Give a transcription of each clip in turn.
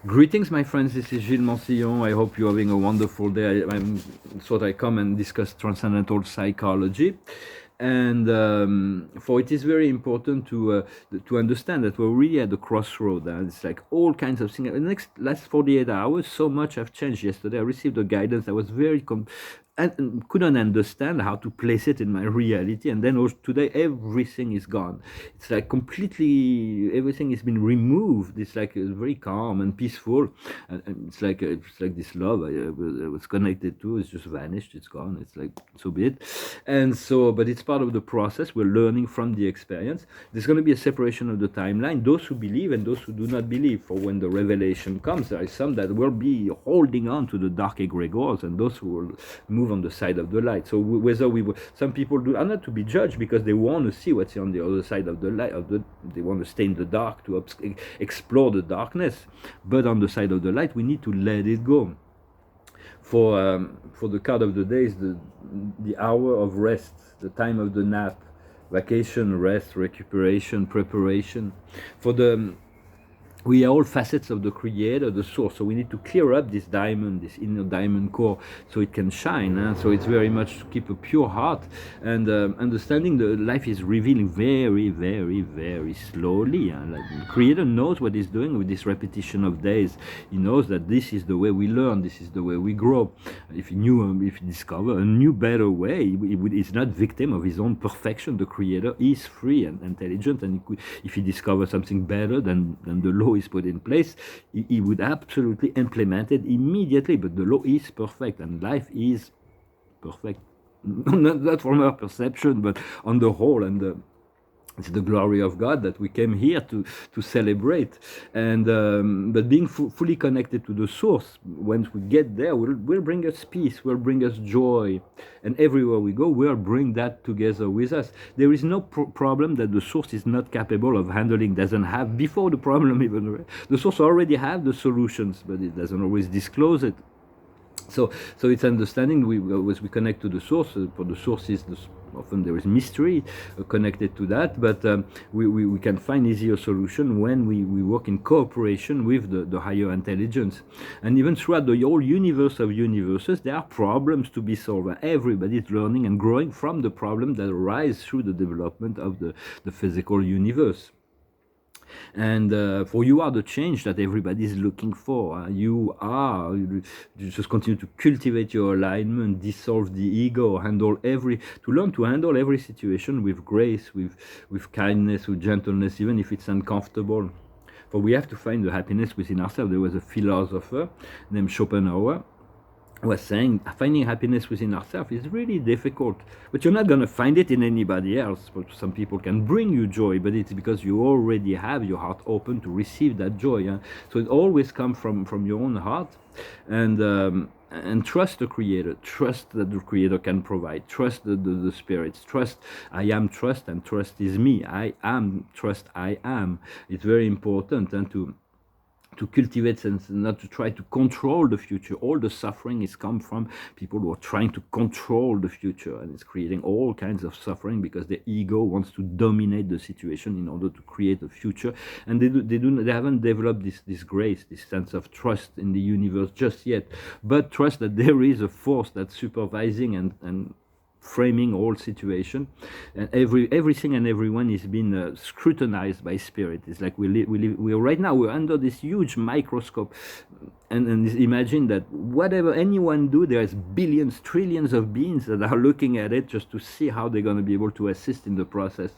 Greetings, my friends. This is Gilles Mansillon. I hope you're having a wonderful day. Thought I come and discuss transcendental psychology, and for it is very important to understand that we're really at the crossroad. And it's like all kinds of things. In the last 48 hours, so much have changed. Yesterday, I received a guidance that was very and couldn't understand how to place it in my reality, and then today everything is gone. It's like completely everything has been removed. It's like very calm and peaceful, and it's like this love I was connected to is just vanished. It's gone. It's like so be it. And so, but it's part of the process. We're learning from the experience. There's going to be a separation of the timeline, those who believe and those who do not believe. For when the revelation comes, there is some that will be holding on to the dark egregores, and those who will move on the side of the light. So whether some people are not to be judged because they want to see what's on the other side of the light. They want to stay in the dark to explore the darkness. But on the side of the light, we need to let it go. For the card of the day is the hour of rest, the time of the nap, vacation, rest, recuperation, preparation. We are all facets of the creator, the source. So we need to clear up this diamond, this inner diamond core, so it can shine. So it's very much to keep a pure heart and understanding the life is revealing very, very, very slowly. Like the creator knows what he's doing with this repetition of days. He knows that this is the way we learn, this is the way we grow. If he discover a new, better way, he's not victim of his own perfection. The creator is free and intelligent, and if he discovers something better than the law is put in place, he would absolutely implement it immediately. But the law is perfect and life is perfect, not from our perception, but on the whole. And it's the glory of God that we came here to celebrate. And but being fully connected to the source, once we get there, will bring us peace, will bring us joy, and everywhere we go, we'll bring that together with us. There is no problem that the source is not capable of handling, doesn't have. Before the problem even, the source already have the solutions, but it doesn't always disclose it. So it's understanding as we connect to the source. For the source is often there is mystery connected to that, but we can find easier solution when we work in cooperation with the higher intelligence. And even throughout the whole universe of universes, there are problems to be solved. Everybody is learning and growing from the problem that arise through the development of the physical universe. And for you are the change that everybody is looking for. You just continue to cultivate your alignment, dissolve the ego, learn to handle every situation with grace, with kindness, with gentleness, even if it's uncomfortable. For we have to find the happiness within ourselves. There was a philosopher named Schopenhauer was saying finding happiness within ourselves is really difficult, but you're not going to find it in anybody else. But some people can bring you joy, but it's because you already have your heart open to receive that joy. So it always comes from your own heart, and trust the creator, trust that the creator can provide, trust the spirits, trust I am, trust, and trust is me. I am, trust I am. It's very important, and to cultivate and not to try to control the future. All the suffering is come from people who are trying to control the future, and it's creating all kinds of suffering because the ego wants to dominate the situation in order to create a future, and they haven't developed this grace, this sense of trust in the universe just yet, but trust that there is a force that's supervising and framing all situation, and everything and everyone is being scrutinized by spirit. It's like we right now we're under this huge microscope, and imagine that whatever anyone do, there's billions, trillions of beings that are looking at it just to see how they're going to be able to assist in the process.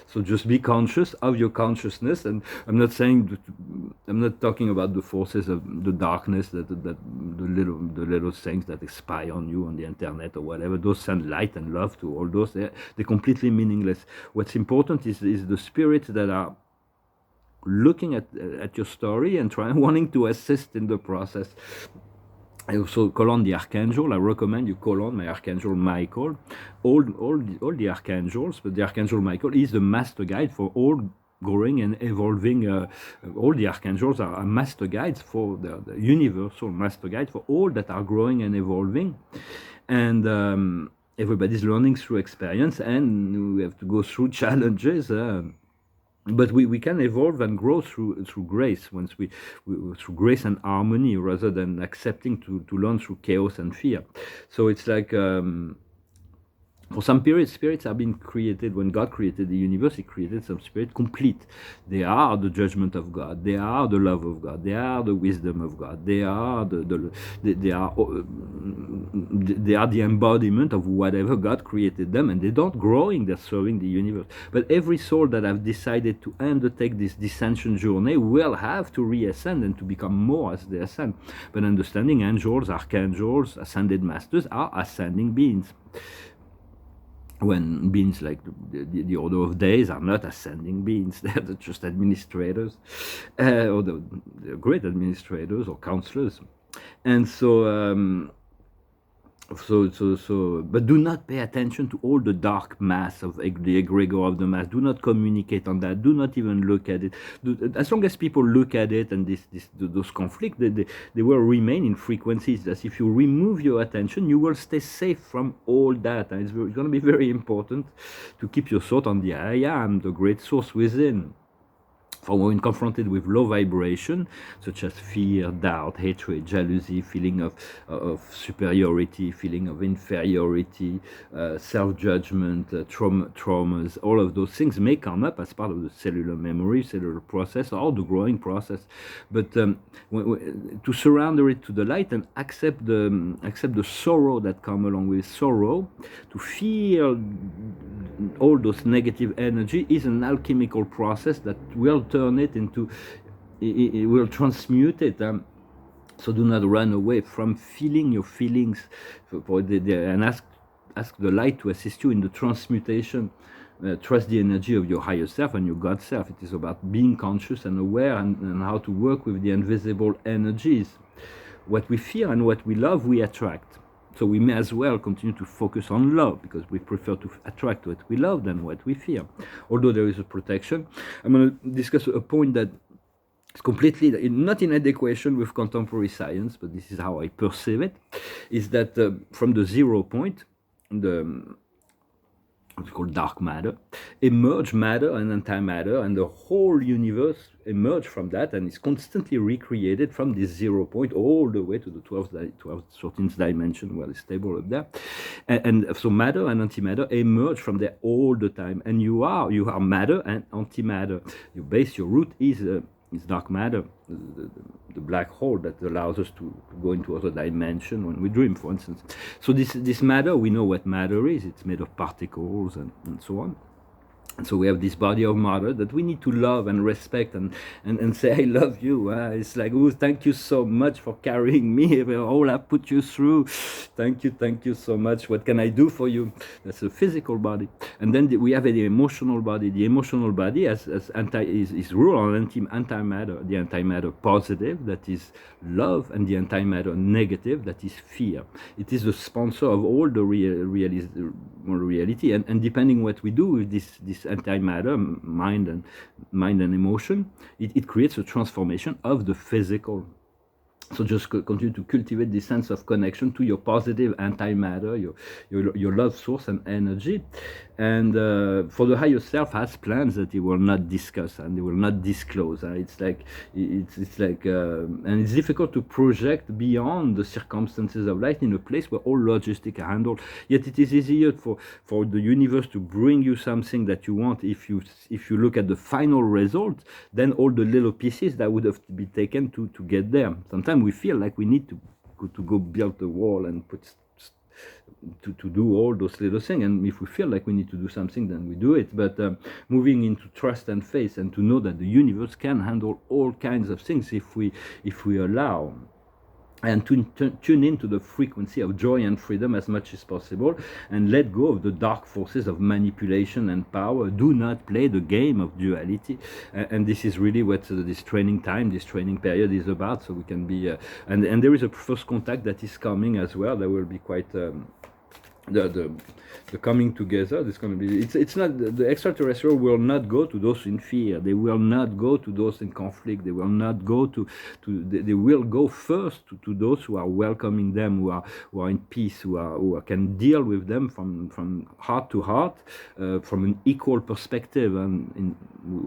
So just be conscious of your consciousness, and I'm not talking about the forces of the darkness, that the little things that spy on you on the internet or whatever. Those send light and love to all those. They're completely meaningless. What's important is the spirits that are looking at your story and wanting to assist in the process. I also call on the archangel. I recommend you call on my archangel Michael. All the archangels, but the archangel Michael is the master guide for all growing and evolving. All the archangels are master guides for the universal master guide for all that are growing and evolving, and everybody's learning through experience, and we have to go through challenges. but we can evolve and grow through grace, once we through grace and harmony, rather than accepting to learn through chaos and fear. So it's like, for some periods, spirits have been created. When God created the universe, He created some spirit complete. They are the judgment of God. They are the love of God. They are the wisdom of God. They are they are the embodiment of whatever God created them, and they don't growing. They're serving the universe. But every soul that have decided to undertake this descension journey will have to reascend and to become more as they ascend. But understanding angels, archangels, ascended masters are ascending beings, when beings like the order of days are not ascending beings. They're just administrators, or the great administrators or counselors. And but do not pay attention to all the dark mass of the egregor of the mass. Do not communicate on that. Do not even look at it. As long as people look at it, and those conflicts, they will remain in frequencies. As if you remove your attention, you will stay safe from all that. And it's going to be very important to keep your thought on the I am, the great source within. For when confronted with low vibration, such as fear, doubt, hatred, jealousy, feeling of superiority, feeling of inferiority, self-judgment, traumas, all of those things may come up as part of the cellular memory, cellular process, or the growing process. But to surrender it to the light and accept the sorrow that comes along with sorrow, to feel all those negative energy, is an alchemical process that will turn it into, it will transmute it. So do not run away from feeling your feelings, and ask the light to assist you in the transmutation. Trust the energy of your higher self and your God self. It is about being conscious and aware, and how to work with the invisible energies. What we fear and what we love, we attract. So we may as well continue to focus on love, because we prefer to attract what we love than what we fear. Although there is a protection. I'm going to discuss a point that is completely not in adequation with contemporary science, but this is how I perceive it, is that from the 0 point, what's called dark matter, emerge matter and antimatter, and the whole universe emerge from that, and is constantly recreated from this 0 point all the way to the 13th dimension, where it's stable up there. And so matter and antimatter emerge from there all the time, and you are matter and antimatter. Your base, your root is dark matter, the black hole that allows us to go into other dimension when we dream, for instance. So this matter, we know what matter is. It's made of particles and so on. And so we have this body of matter that we need to love and respect, and say, I love you. It's like, oh, thank you so much for carrying me, all I put you through. Thank you so much. What can I do for you? That's a physical body. And then we have the emotional body. The emotional body is ruled on antimatter. The antimatter positive, that is love, and the antimatter negative, that is fear. It is the sponsor of all the reality. And depending what we do with this antimatter, mind and emotion, it creates a transformation of the physical. So just continue to cultivate this sense of connection to your positive antimatter, your love source and energy. And for the higher self has plans that he will not discuss and he will not disclose. It's like and it's difficult to project beyond the circumstances of life in a place where all logistics are handled. Yet it is easier for the universe to bring you something that you want if you look at the final result than all the little pieces that would have to be taken to get there. Sometimes we feel like we need to go build the wall and to do all those little things, and if we feel like we need to do something, then we do it. But moving into trust and faith, and to know that the universe can handle all kinds of things if we allow, and to tune into the frequency of joy and freedom as much as possible, and let go of the dark forces of manipulation and power. Do not play the game of duality, and this is really what this training period is about. So we can be, and there is a first contact that is coming as well. That will be quite the the coming together. This going to be, it's not, the extraterrestrial will not go to those in fear, they will not go to those in conflict, they will not go they will go first to those who are welcoming them, who are in peace, who can deal with them from heart to heart, from an equal perspective,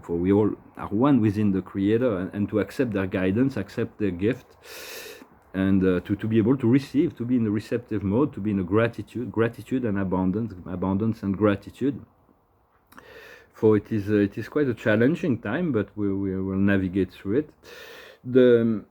for we all are one within the Creator, and to accept their guidance, accept their gift, and to be able to receive, to be in a receptive mode, to be in a gratitude and abundance and gratitude. For it is quite a challenging time, but we will navigate through it. The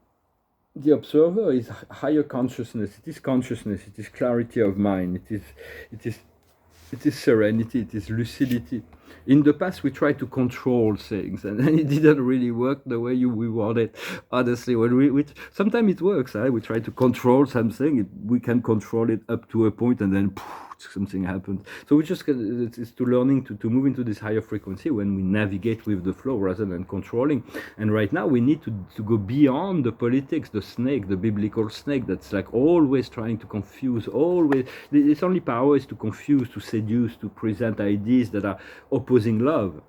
observer is higher consciousness. It is consciousness. It is clarity of mind. It is serenity. It is lucidity. In the past, we tried to control things, and it didn't really work the way we wanted. Honestly, when sometimes it works. We try to control something. We can control it up to a point, and then something happens. So we just it's to learning to move into this higher frequency when we navigate with the flow rather than controlling. And right now we need to go beyond the politics, the snake, the biblical snake that's like always trying to confuse, always its only power is to confuse, to seduce, to present ideas that are opposing love.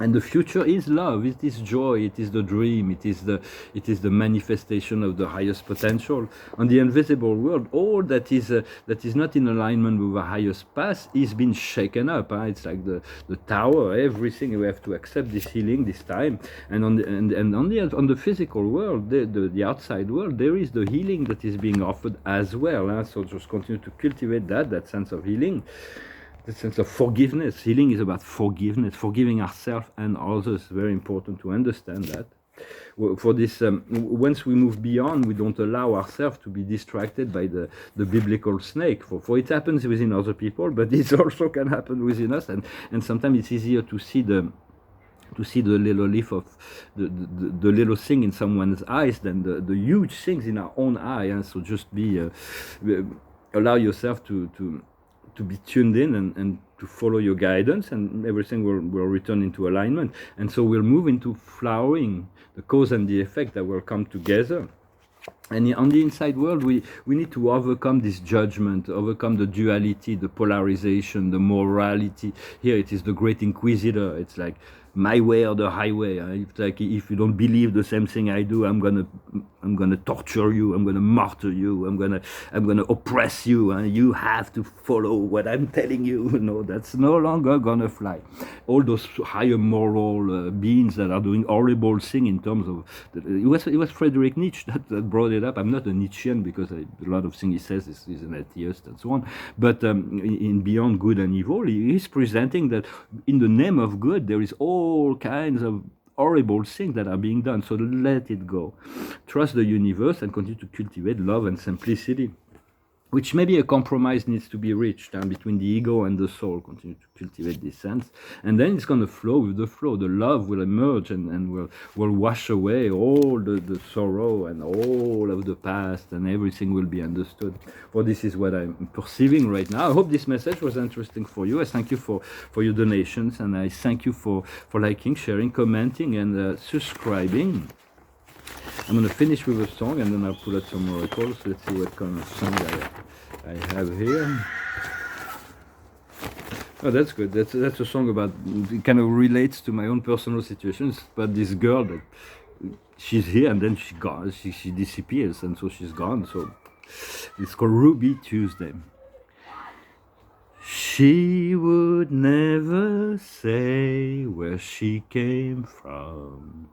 And the future is love. It is joy. It is the dream. It is the manifestation of the highest potential. On the invisible world, all that is not in alignment with the highest path is being shaken up. It's like the tower. Everything, we have to accept this healing this time. And on the physical world, the outside world, there is the healing that is being offered as well. So just continue to cultivate that sense of healing. The sense of forgiveness. Healing is about forgiveness, forgiving ourselves and others. Very important to understand that. For this, once we move beyond, we don't allow ourselves to be distracted by the biblical snake. For it happens within other people, but it also can happen within us. And sometimes it's easier to see the little leaf of the little thing in someone's eyes than the huge things in our own eye. And so just allow yourself to be tuned in and to follow your guidance, and everything will return into alignment. And so we'll move into flowering, the cause and the effect that will come together. And on the inside world, we need to overcome this judgment, overcome the duality, the polarization, the morality. Here it is the great inquisitor. It's like my way or the highway. It's like, if you don't believe the same thing I do, I'm gonna torture you. I'm gonna martyr you. I'm gonna oppress you. And you have to follow what I'm telling you. No, that's no longer gonna fly. All those higher moral beings that are doing horrible things in terms of it was Friedrich Nietzsche that brought it up. I'm not a Nietzschean because a lot of things he says is an atheist and so on. But in Beyond Good and Evil, he is presenting that in the name of good, there is all kinds of horrible things that are being done. So let it go. Trust the universe and continue to cultivate love and simplicity, which maybe a compromise needs to be reached between the ego and the soul. Continue to cultivate this sense, and then it's going to flow with the flow. The love will emerge and will wash away all the sorrow and all of the past, and everything will be understood. For this is what I'm perceiving right now. I hope this message was interesting for you. I thank you for your donations, and I thank you for liking, sharing, commenting, and subscribing. I'm going to finish with a song, and then I'll pull out some oracles. Let's see what kind of song I have here. Oh, that's good. That's a song about, it kind of relates to my own personal situations, but this girl that she's here and then she's gone. She disappears, and so she's gone. So it's called Ruby Tuesday. She would never say where she came from.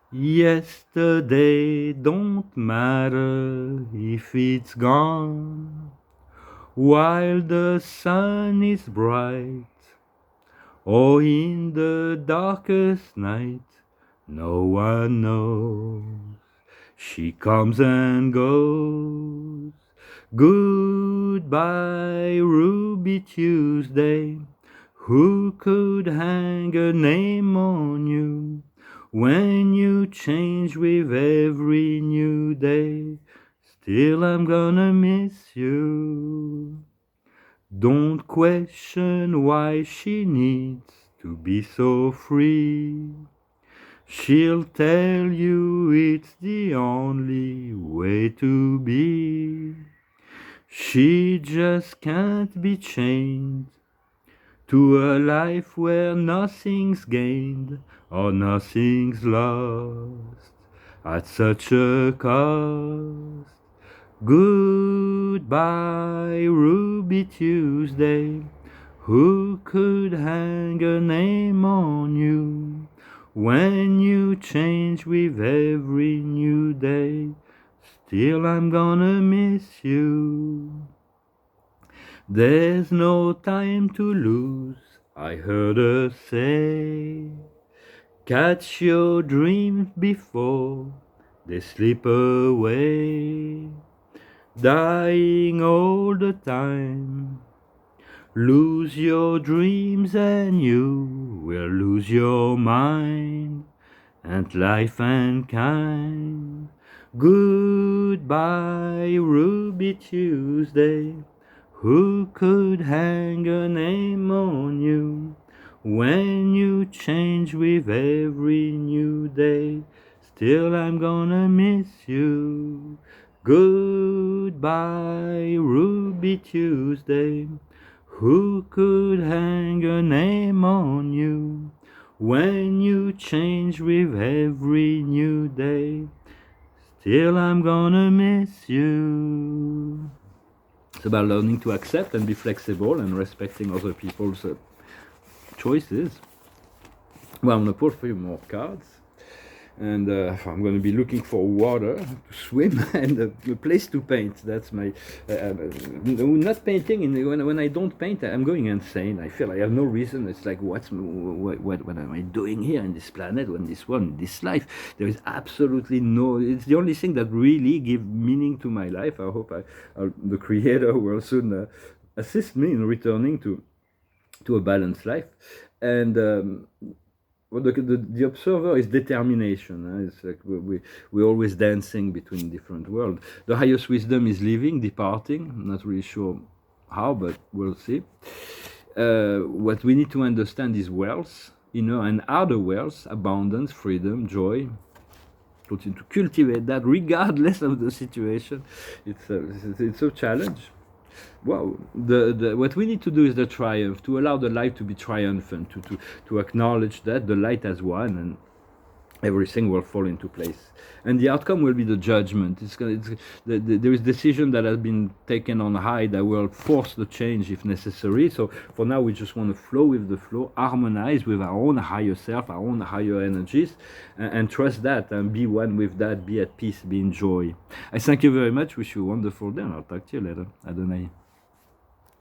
Yesterday don't matter if it's gone, while the sun is bright, or in the darkest night, no one knows. She comes and goes. Goodbye, Ruby Tuesday. Who could hang a name on you when you change with every new day? Still I'm gonna miss you. Don't question why she needs to be so free. She'll tell you it's the only way to be. She just can't be chained to a life where nothing's gained or nothing's lost at such a cost. Goodbye, Ruby Tuesday. Who could hang a name on you when you change with every new day? Still, I'm gonna miss you. There's no time to lose, I heard her say. Catch your dreams before they slip away. Dying all the time. Lose your dreams and you will lose your mind and life and kind. Goodbye, Ruby Tuesday. Who could hang a name on you when you change with every new day? Still, I'm gonna miss you. Goodbye, Ruby Tuesday. Who could hang a name on you when you change with every new day? Still, I'm gonna miss you. It's about learning to accept and be flexible and respecting other people's choices. Well, I'm gonna pull a few more cards. And I'm going to be looking for water to swim and a place to paint. That's my not painting. When I don't paint, I'm going insane. I feel I have no reason. It's like what am I doing here in this planet, in this life? There is absolutely no. It's the only thing that really gives meaning to my life. I hope the Creator will soon assist me in returning to a balanced life. And well, the observer is determination. It's like we're always dancing between different worlds. The highest wisdom is leaving, departing. I'm not really sure how, but we'll see. What we need to understand is wealth, inner and outer wealth, abundance, freedom, joy. To cultivate that regardless of the situation. It's a challenge. Well, what we need to do is the triumph, to allow the light to be triumphant, to acknowledge that the light has won and everything will fall into place. And the outcome will be the judgment. There is decision that has been taken on high that will force the change if necessary. So for now, we just want to flow with the flow, harmonize with our own higher self, our own higher energies, and trust that and be one with that, be at peace, be in joy. I thank you very much. Wish you a wonderful day, and I'll talk to you later. Adonai.